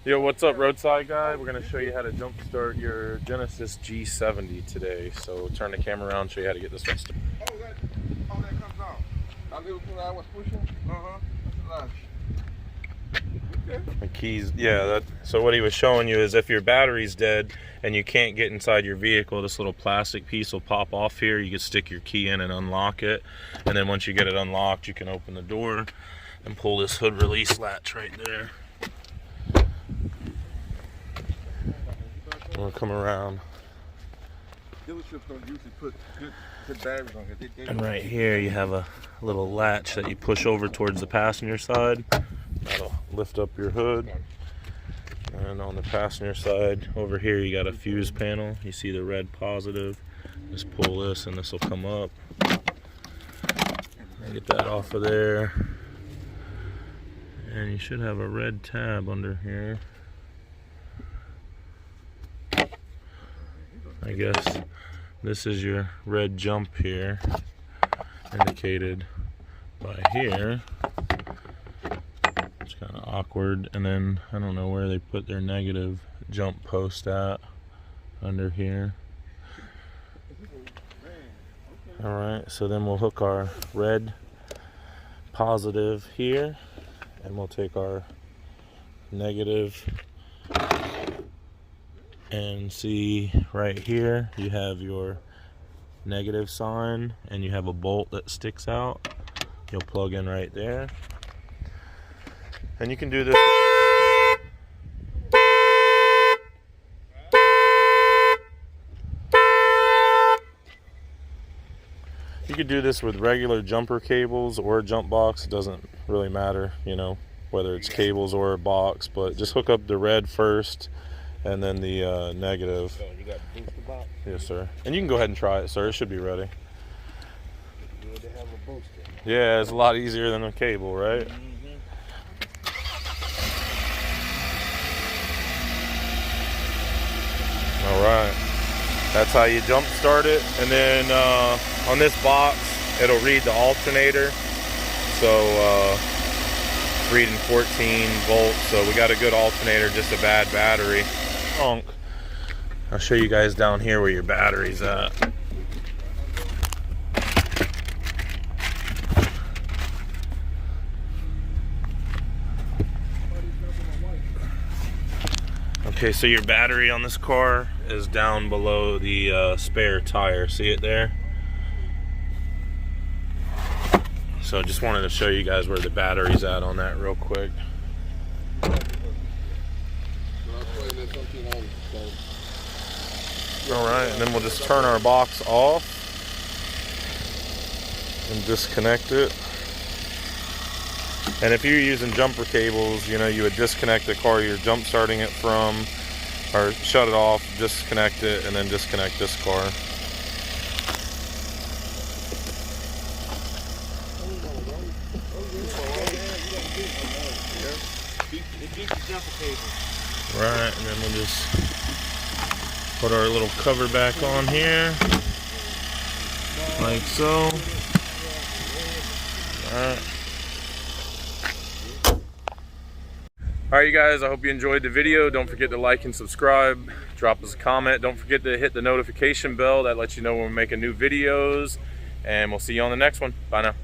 Yo, what's up, Roadside guy? We're going to show you how to jump start your Genesis G70 today. So turn the camera around, show you how to get this one started. Oh, that comes out. I knew when I was pushing. That's okay. The keys, yeah. So what he was showing you is if your battery's dead and you can't get inside your vehicle, this little plastic piece will pop off here. You can stick your key in and unlock it. And then once you get it unlocked, you can open the door and pull this hood release latch right there. We'll come around. Dealerships don't usually put good batteries on here. And right here you have a little latch that you push over towards the passenger side. That'll lift up your hood. And on the passenger side over here you got a fuse panel. You see the red positive. Just pull this and this will come up. Get that off of there. And you should have a red tab under here. I guess this is your red jump here, indicated by here. It's kind of awkward, and then I don't know where they put their negative jump post at, under here. Alright, so then we'll hook our red positive here, and we'll take our negative and see right here you have your negative sign and you have a bolt that sticks out. You'll plug in right there, and you can do this. You could do this with regular jumper cables or a jump box. It doesn't really matter, you know, whether it's cables or a box, but just hook up the red first and then the negative. So you got the booster box? Yes, sir. And you can go ahead and try it, sir. It should be ready. Good to have a booster. Yeah, it's a lot easier than a cable, right? All right. That's how you jump start it. And then on this box, it'll read the alternator. So it's reading 14 volts. So we got a good alternator, just a bad battery. I'll show you guys down here where your battery's at. Okay, so your battery on this car is down below the spare tire. See it there? So just wanted to show you guys where the battery's at on that real quick. Alright, and then we'll just turn our box off and disconnect it. And if you're using jumper cables, you know, you would disconnect the car you're jump starting it from, or shut it off, disconnect it, and then disconnect this car. Right, and then we'll just put our little cover back on here, like so. Alright. Alright, you guys, I hope you enjoyed the video. Don't forget to like and subscribe. Drop us a comment. Don't forget to hit the notification bell. That lets you know when we're making new videos. And we'll see you on the next one. Bye now.